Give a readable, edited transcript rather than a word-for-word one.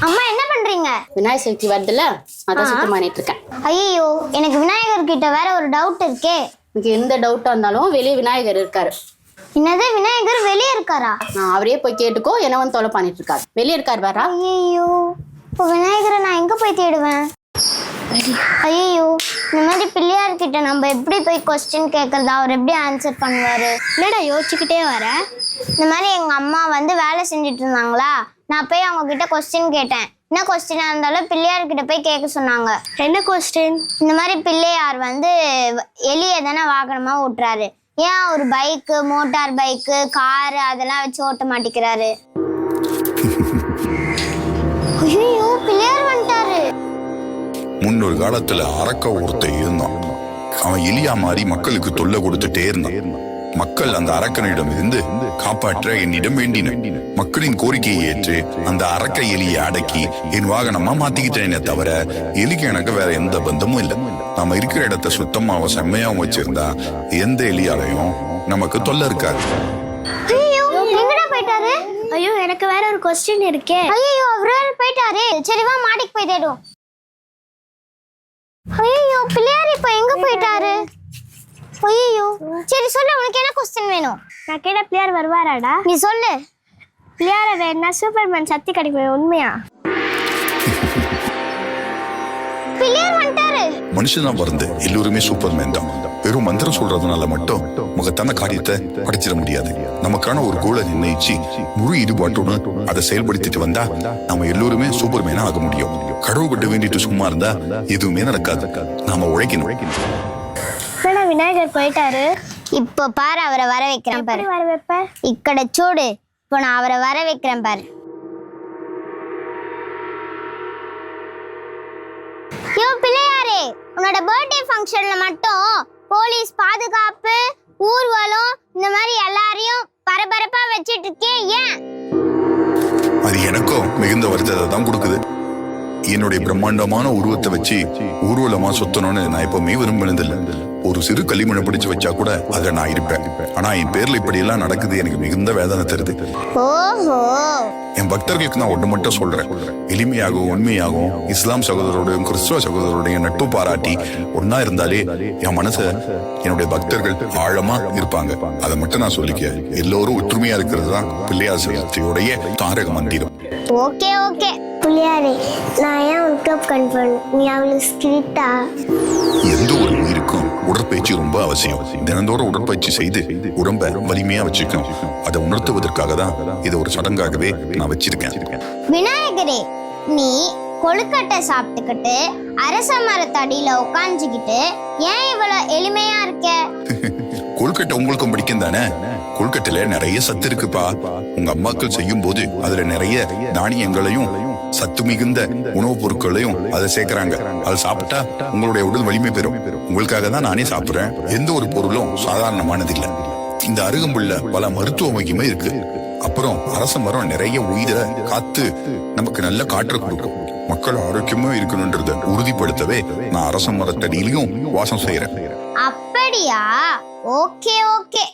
அம்மா என்ன பண்றீங்க? விநாயகர் சதுர்த்தி வருதுல்ல, அதான் சுத்தம் பண்ணிட்டு இருக்கேன். ஐயோ, எனக்கு விநாயகர் கிட்ட வேற ஒரு டவுட் இருக்கே. எனக்கு எந்த டவுட்டா இருந்தாலும் வெளியே விநாயகர் இருக்காரு. என்னது, விநாயகர் வெளியே இருக்காரா? நான் அவரே போய் கேட்டுக்கோ, என்ன வந்து தொலை பண்ணிட்டு இருக்காரு. வெளியே இருக்காரு வேறா. ஐயோ, இப்போ விநாயகரை நான் எங்க போய் தேடுவேன்? ஐயோ, இந்த மாதிரி பிள்ளையார் கிட்ட நம்ம எப்படி போய் கொஸ்டின் கேட்கறது? அவர் எப்படி ஆன்சர் பண்ணுவாரு? இல்லடா, யோசிச்சுக்கிட்டே வர. இந்த மாதிரி எங்க அம்மா வந்து வேலை செஞ்சுட்டு இருந்தாங்களா, நான் போய் அவங்க கிட்ட கொஸ்டின் கேட்டேன். என்ன கொஸ்டினா இருந்தாலும் பிள்ளையார் கிட்ட போய் கேட்க சொன்னாங்க. என்ன கொஸ்டின்? இந்த மாதிரி பிள்ளையார் வந்து எலியை தானே வாகனமா ஓட்டுறாரு, ஏன் ஒரு பைக்கு, மோட்டார் பைக்கு, காரு அதெல்லாம் வச்சு ஓட்ட மாட்டேங்கிறாரு? ஐயோ, பிள்ளையார் வந்துட்டாரு. முன்னொரு காலத்துல அரக்க ஒருத்தன் இருந்தான். அவன் எலியா மாறி மக்களுக்கு தொல்லை கொடுத்துட்டே இருந்தான். மக்கள் அந்த அரக்கனிடம் இருந்து காப்பாற்ற என்னிடம் வேண்டின. மக்களின் கோரிக்கையை ஏற்று அந்த அரக்க எலியை அடக்கி என் வாகனமா மாத்திக்கிட்டேனே தவிர எலிக்கு எனக்கு வேற எந்த பந்தமும் இல்லை. நாம இருக்கிற இடத்த சுத்தமாவும் செம்மையாவும் வச்சிருந்தா எந்த எலியாலையும் நமக்கு தொல்லை இருக்காது. ஐயோ, எனக்கு வேற ஒரு கொஸ்டின் இருக்கே. ஐயோ, அவரு போயிட்டாரு. சரி வா, மாடிக்கு போய் தேடுவோம். ஐயோ, பிள்ளையார் இப்ப எங்க போயிட்டாரு? ஐயோ, சரி சொல்லு, உனக்கு என்ன கொஸ்டின் வேணும்? நான் கேட்ட பிள்ளையார் வருவாராடா? நீ சொல்லு. பிள்ளையார வேணா சூப்பர்மேன் சக்தி கிடைக்கும், உண்மையா? பிள்ளையார் வந்துட்டாரு. மனுஷனா பிறந்து எல்லோருமே சூப்பர்மேன் தான். வெறும் மந்திரம் சொல்றதுனால மட்டும் முகத்தான காரியத்தை படைச்சிட முடியாது. நமக்கான ஒரு கோலை நிர்ணயிச்சு முழு ஈடுபாட்டோடு அதை செயல்படுத்திட்டு வந்தா நம்ம எல்லோருமே சூப்பர்மேனா ஆக முடியும். கடவுள் கிட்ட வேண்டிட்டு சும்மா இருந்தா எதுவுமே நடக்காது. நாம உழைக்கணும். விநாயகர் போயிட்டாரு. இப்ப பாரு, அவரை வர வைக்கிறேன் பாரு. வர வைப்ப இக்கட சூடு. இப்போ நான் அவரை வர வைக்கிறேன் பாரு. யோ பிள்ளையாரே, உன்னோட பர்த்டே ஃபங்க்ஷன்ல மட்டும் போலீஸ் பாதுகாப்பு, ஊர்வலம் இந்த மாதிரி எல்லாரையும் பரபரப்பா வச்சிட்டு இருக்கே, ஏன்? அது எனக்கும் மிகுந்த வருத்தத்தை தான் கொடுக்குது. என்னுடைய பிரம்மாண்டமான உருவத்தை வச்சு ஊர்வலமா சுத்தணும்னு நான் எப்பவுமே விரும்பினதில்லை. ஒரு சிறு களிமண்ணை பிடிச்சு வச்சா கூட அதை நான் இருப்பேன். ஆனா என் பேர்ல இப்படி எல்லாம் நடக்குது, எனக்கு மிகுந்த வேதனை தருது. ஓஹோ, என் பக்தர்களுக்கு நான் ஒண்ணு மட்டும் சொல்றேன். எளிமையாகவும் உண்மையாகவும் இஸ்லாம் சகோதரோடையும் கிறிஸ்துவ சகோதரோடையும் நட்பு பாராட்டி ஒன்னா இருந்தாலே என் மனசை என்னுடைய பக்தர்கள் ஆழமா இருப்பாங்க. அதை மட்டும் நான் சொல்லிக்க. எல்லோரும் ஒற்றுமையா இருக்கிறது தான் பிள்ளையார் சதுர்த்தியுடைய தாரக மந்திரம். Okay okay. பிள்ளையாரே, நான் ஏன் உனக்கு கன்ஃபர்ம்? நீ அவளுக்கு ஸ்கிரிப்டா? எந்த ஒரு உயிருக்கும் உடற்பயிற்சி ரொம்ப அவசியம். தினந்தோறும் உடற்பயிற்சி செய்து உடம்ப வலிமையா வச்சுக்கணும். அதை உணர்த்துவதற்காக தான் இதை ஒரு சடங்காகவே நான் வச்சிருக்கேன். விநாயகரே, நீ கொழுக்கட்டை சாப்பிட்டுக்கிட்டு அரச மரத்தடியில உட்காந்துக்கிட்டு ஏன் இவ்வளவு எளிமையா இருக்க? கொழுக்கட்டை உங்களுக்கும் பிடிக்கும் தானே? கொழுக்கட்டையில நிறைய சத்து இருக்குப்பா. உங்க அம்மாக்கள் செய்யும் போது அதுல நிறைய தானியங்களையும் சத்து மிகுந்த உணவுப் பொருட்களையும் அதை சேர்க்கிறாங்க. அதை சாப்பிட்டா உங்களுடைய உடல் வலிமை பெறும். உங்களுக்காக தான் நானே சாப்பிடுறேன். எந்த ஒரு பொருளும் சாதாரணமானது இல்லை. இந்த அருகம்புல்ல பல மருத்துவ மகிமை இருக்கு. அப்புறம் அரச மரம் நிறைய உயிரை காத்து நமக்கு நல்ல காற்று கொடுக்கும். மக்கள் ஆரோக்கியமா இருக்கணும்ன்றத உறுதிப்படுத்தவே நான் அரச மரத்தடியிலையும் வாசம் செய்யறேன். அப்படியா? Okay okay.